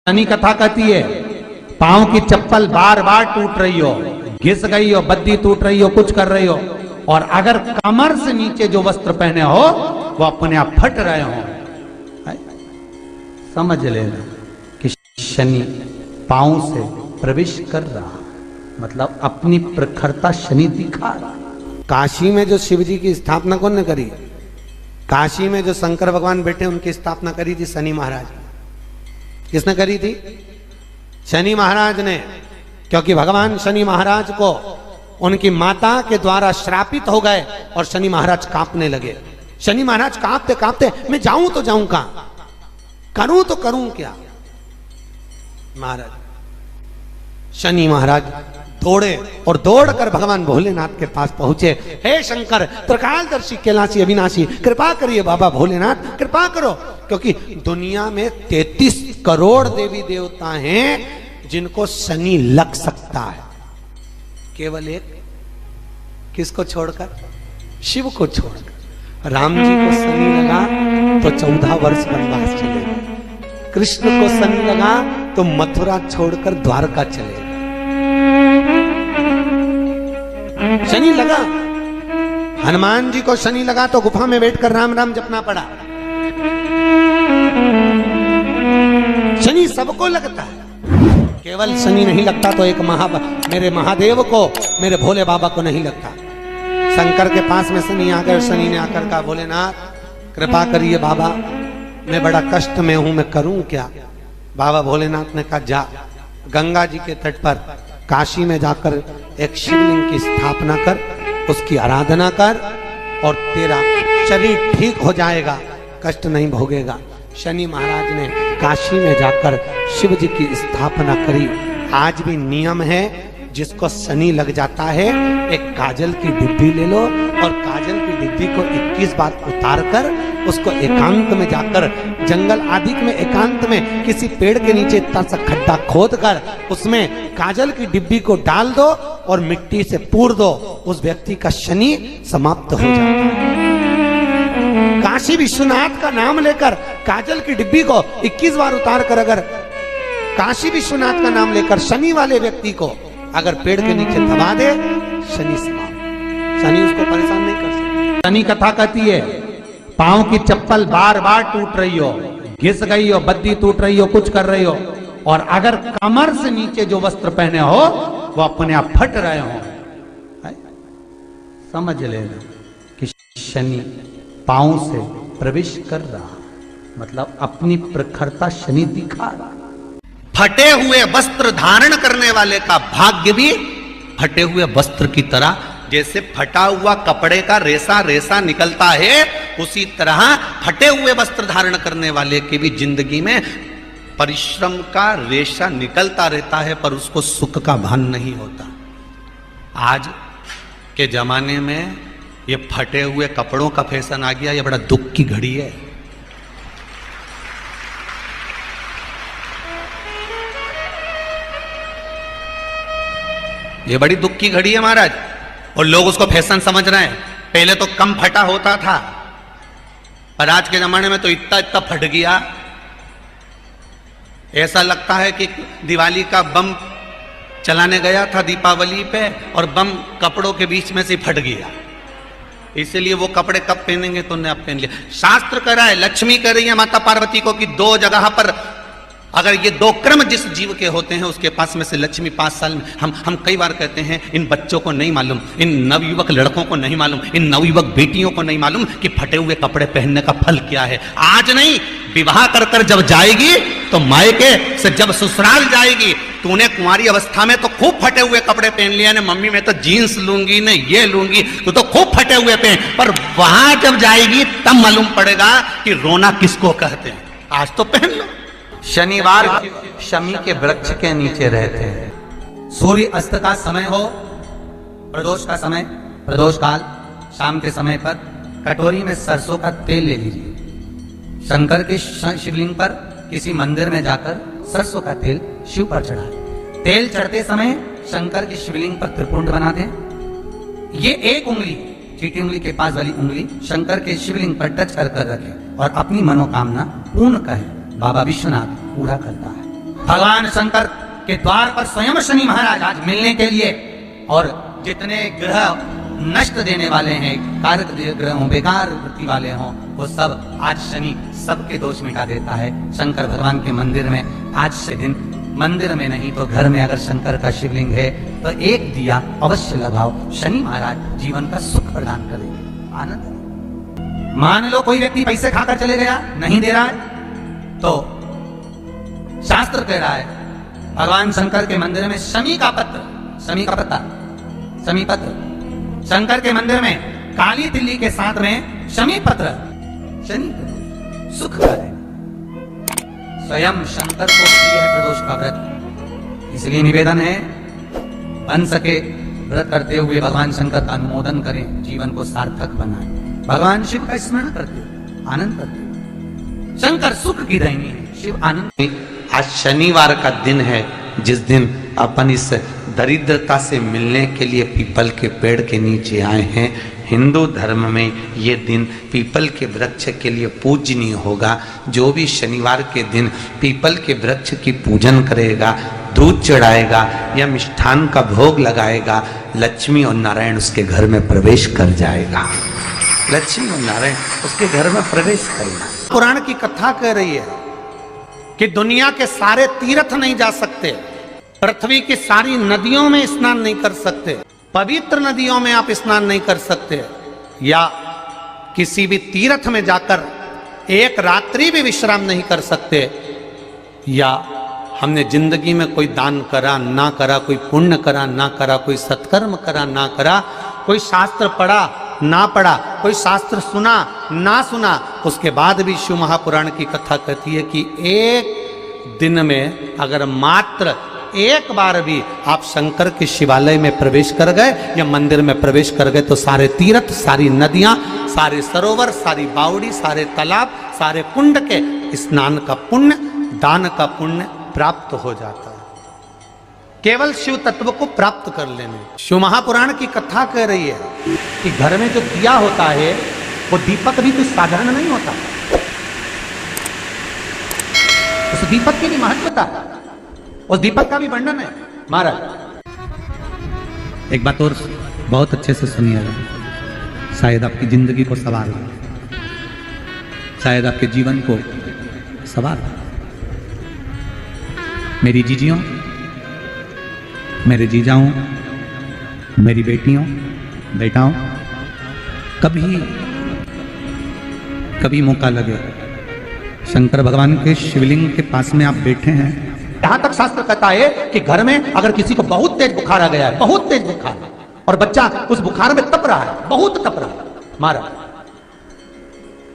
शनि कथा कहती है पांव की चप्पल बार बार टूट रही हो, घिस गई हो, बद्दी टूट रही हो, कुछ कर रही हो, और अगर कमर से नीचे जो वस्त्र पहने हो वो अपने आप फट रहे हो, समझ लेना कि शनि पांव से प्रवेश कर रहा, मतलब अपनी प्रखरता शनि दिखा रहा। काशी में जो शिव जी की स्थापना कौन ने करी? काशी में जो शंकर भगवान बैठे उनकी स्थापना करी थी शनि महाराज। किसने करी थी? शनि महाराज ने, क्योंकि भगवान शनि महाराज को उनकी माता के द्वारा श्रापित हो गए और शनि महाराज कांपने लगे। शनि महाराज कांपते कांपते मैं जाऊं तो जाऊं कहां, करूं तो करूं क्या। महाराज शनि महाराज दौड़े और दौड़कर भगवान भोलेनाथ के पास पहुंचे। हे शंकर त्रिकालदर्शी कैलाशी अविनाशी, कृपा करिए बाबा भोलेनाथ, कृपा करो, क्योंकि दुनिया में 33 करोड़ देवी देवता हैं जिनको शनि लग सकता है, केवल एक किसको छोड़कर? शिव को छोड़कर। राम जी को शनि लगा तो 14 वर्ष वनवास चले, कृष्ण को शनि लगा तो मथुरा छोड़कर द्वारका चले। शनि लगा, हनुमान जी को शनि लगा तो गुफा में बैठकर राम राम जपना पड़ा। शनि सबको लगता है, केवल शनि नहीं लगता तो एक मेरे महादेव को, मेरे भोले बाबा को नहीं लगता। शंकर के पास में शनि आकर, शनि ने आकर कहा भोलेनाथ कृपा करिए बाबा, मैं बड़ा कष्ट में हूं, मैं करूं क्या? बाबा भोलेनाथ ने कहा जा गंगा जी के तट पर काशी में जाकर एक शिवलिंग की स्थापना कर, उसकी आराधना कर और तेरा शरीर ठीक हो जाएगा, कष्ट नहीं भोगेगा। शनि महाराज ने काशी में जाकर शिव जी की स्थापना करी। आज भी नियम है, जिसको शनि लग जाता है एक काजल की डिब्बी ले लो और काजल की डिब्बी को 21 बार उतार कर उसको एकांत में जाकर, जंगल आदि में एकांत में किसी पेड़ के नीचे इतना सा खड्डा खोद कर उसमें काजल की डिब्बी को डाल दो और मिट्टी से पूर दो, उस व्यक्ति का शनि समाप्त हो जाता है। काशी विश्वनाथ का नाम लेकर काजल की डिब्बी को 21 बार उतार कर अगर काशी विश्वनाथ का नाम लेकर शनि वाले व्यक्ति को अगर पेड़ के नीचे दबा दे, शनि समाप्त, शनि उसको परेशान नहीं कर सकता। शनि कथा कहती है पांव की चप्पल बार बार टूट रही हो, घिस गई हो, बद्दी टूट रही हो, कुछ कर रही हो, और अगर कमर से नीचे जो वस्त्र पहने हो वो अपने आप फट रहे हो, समझ लेना कि शनि पांव से प्रवेश कर रहा, मतलब अपनी प्रखरता शनि दिखा रहा। फटे हुए वस्त्र धारण करने वाले का भाग्य भी फटे हुए वस्त्र की तरह, जैसे फटा हुआ कपड़े का रेसा रेसा निकलता है, उसी तरह फटे हुए वस्त्र धारण करने वाले की भी जिंदगी में परिश्रम का रेशा निकलता रहता है, पर उसको सुख का भान नहीं होता। आज के जमाने में ये फटे हुए कपड़ों का फैशन आ गया, ये बड़ा दुख की घड़ी है। ये बड़ी दुख की घड़ी है महाराज, और लोग उसको फैशन समझ रहे हैं। पहले तो कम फटा होता था, पर आज के जमाने में तो इतना इतना फट गया, ऐसा लगता है कि दिवाली का बम चलाने गया था दीपावली पे और बम कपड़ों के बीच में से फट गया। इसलिए वो कपड़े कब पहनेंगे तो ने अब पहन लिया। शास्त्र कह रहा है, लक्ष्मी कह रही है माता पार्वती को कि 2 जगह पर अगर ये 2 क्रम जिस जीव के होते हैं उसके पास में से लक्ष्मी 5 साल में, हम कई बार कहते हैं इन बच्चों को नहीं मालूम, इन नवयुवक लड़कों को नहीं मालूम, इन नवयुवक बेटियों को नहीं मालूम कि फटे हुए कपड़े पहनने का फल क्या है। आज नहीं, विवाह कर कर जब जाएगी तो मायके से जब ससुराल जाएगी, तूने कुंवारी अवस्था में तो खूब फटे हुए कपड़े पहन लिया ने, मम्मी मैं तो जीन्स लूंगी ने ये लूंगी, तो खूब फटे हुए पहन, पर वहां जब जाएगी तब मालूम पड़ेगा कि रोना किसको कहते हैं। आज तो पहन लो। शनिवार शमी के वृक्ष के नीचे रहते हैं। सूर्य अस्त का समय हो, प्रदोष का समय, प्रदोष काल शाम के समय पर कटोरी में सरसों का तेल ले लीजिए। शंकर के शिवलिंग पर किसी मंदिर में जाकर सरसों का तेल शिव पर चढ़ाएं। तेल चढ़ते समय शंकर के शिवलिंग पर त्रिपुंड बना दें। ये एक उंगली, चीटी उंगली के पास वाली उंगली शंकर के शिवलिंग पर टच कर रखें और अपनी मनोकामना पूर्ण कहें। बाबा विश्वनाथ पूरा करता है। भगवान शंकर के द्वार पर स्वयं शनि महाराज आज मिलने के लिए, और जितने ग्रह नष्ट देने वाले हैं, कारक ग्रह हों, बेकार वृत्ति वाले हों, वो सब आज शनि सबके दोष मिटा देता है। शंकर भगवान के मंदिर में आज से दिन, मंदिर में नहीं तो घर में अगर शंकर का शिवलिंग है तो एक दिया अवश्य लगाओ, शनि महाराज जीवन का सुख प्रदान करेंगे, आनंद। मान लो कोई व्यक्ति पैसे खाकर चले गया, नहीं दे रहा है, तो शास्त्र कह रहा है भगवान शंकर के मंदिर में शमी का पत्र, शमी का पत्ता, शमी पत्र, शंकर के मंदिर में काली तिल्ली के साथ में शमी पत्र, शनि सुख करे। स्वयं शंकर को प्रिय है प्रदोष का व्रत, इसलिए निवेदन है बन सके व्रत करते हुए भगवान शंकर का अनुमोदन करें, जीवन को सार्थक बनाएं, भगवान शिव का स्मरण करते हुए आनंद करते हुए। शंकर सुख की दायिनी है, शिव आनंद। आज शनिवार का दिन है, जिस दिन अपन इस दरिद्रता से मिलने के लिए पीपल के पेड़ के नीचे आए हैं। हिंदू धर्म में ये दिन पीपल के वृक्ष के लिए पूजनीय होगा। जो भी शनिवार के दिन पीपल के वृक्ष की पूजन करेगा, दूध चढ़ाएगा या मिष्ठान का भोग लगाएगा, लक्ष्मी और नारायण उसके घर में प्रवेश कर जाएगा। लक्ष्मी और नारायण उसके घर में प्रवेश करेगा। पुराण की कथा कह रही है कि दुनिया के सारे तीर्थ नहीं जा सकते, पृथ्वी की सारी नदियों में स्नान नहीं कर सकते, पवित्र नदियों में आप स्नान नहीं कर सकते, या किसी भी तीर्थ में जाकर एक रात्रि भी विश्राम नहीं कर सकते, या हमने जिंदगी में कोई दान करा ना करा, कोई पुण्य करा ना करा, कोई सत्कर्म करा ना करा, कोई शास्त्र पढ़ा ना पढ़ा, कोई शास्त्र सुना ना सुना, उसके बाद भी शिव महापुराण की कथा कहती है कि एक दिन में अगर मात्र एक बार भी आप शंकर के शिवालय में प्रवेश कर गए या मंदिर में प्रवेश कर गए तो सारे तीर्थ, सारी नदियां, सारे सरोवर, सारी बावड़ी, सारे तालाब, सारे कुंड के स्नान का पुण्य, दान का पुण्य प्राप्त हो जाता है, केवल शिव तत्व को प्राप्त कर लेने। शिव महापुराण की कथा कह रही है कि घर में जो दिया होता है वो दीपक भी कुछ साधारण नहीं होता, उस दीपक की भी महत्वता है, उस दीपक का भी वर्णन है। महाराज एक बात और बहुत अच्छे से सुनिएगा, शायद आपकी जिंदगी को सवार हो, शायद आपके जीवन को सवार हो। मेरी जीजियों, मेरे जीजाओं, मेरी बेटियों, बेटाओं, कभी मौका लगे, शंकर भगवान के शिवलिंग के पास में आप बैठे हैं, यहां तक शास्त्र कहता है कि घर में अगर किसी को बहुत तेज बुखार आ गया है, बहुत तेज बुखार, और बच्चा उस बुखार में तप रहा है, बहुत तप रहा है, महाराज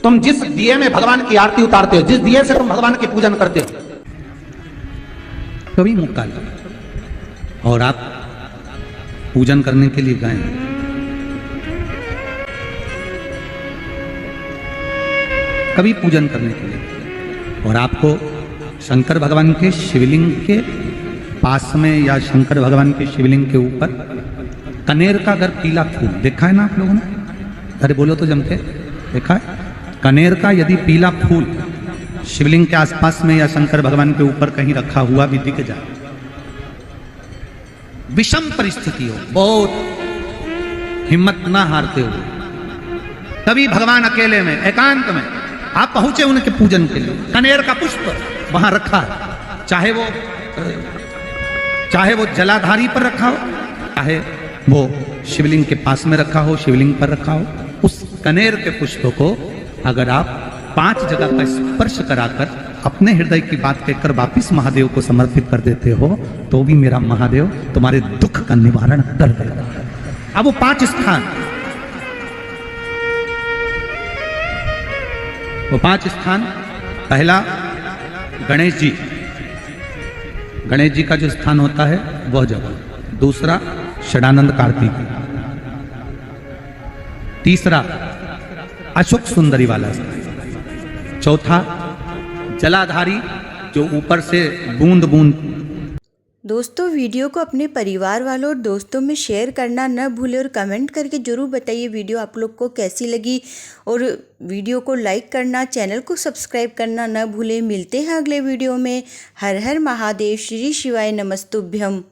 तुम जिस दिए में भगवान की आरती उतारते हो, जिस दिए से तुम भगवान की पूजन करते हो, कभी मौका लगे और आप पूजन करने के लिए गए, कभी पूजन करने के लिए, और आपको शंकर भगवान के शिवलिंग के पास में या शंकर भगवान के शिवलिंग के ऊपर कनेर का अगर पीला फूल देखा है ना आप लोगों ने, अरे बोलो तो जमते, देखा है? कनेर का यदि पीला फूल शिवलिंग के आसपास में या शंकर भगवान के ऊपर कहीं रखा हुआ भी दिख जाए, विषम परिस्थिति हो, बहुत हिम्मत ना हारते हुए, तभी भगवान अकेले में एकांत में आप पहुंचे उनके पूजन के लिए, कनेर का पुष्प वहां रखा है, चाहे वो जलाधारी पर रखा हो, चाहे वो शिवलिंग के पास में रखा हो, शिवलिंग पर रखा हो, उस कनेर के पुष्प को अगर आप 5 जगह का स्पर्श कराकर अपने हृदय की बात कहकर वापिस महादेव को समर्पित कर देते हो, तो भी मेरा महादेव तुम्हारे दुख का निवारण कर देगा। अब वो 5 स्थान, वो 5 स्थान, पहला गणेश जी, गणेश जी का जो स्थान होता है वह जगह, दूसरा षडानंद कार्तिक, तीसरा अशोक सुंदरी वाला स्थान, चौथा जलाधारी जो ऊपर से बूंद बूंद। दोस्तों वीडियो को अपने परिवार वालों और दोस्तों में शेयर करना न भूलें और कमेंट करके ज़रूर बताइए वीडियो आप लोग को कैसी लगी। और वीडियो को लाइक करना, चैनल को सब्सक्राइब करना न भूलें। मिलते हैं अगले वीडियो में। हर हर महादेव, श्री शिवाय नमस्तुभ्यम।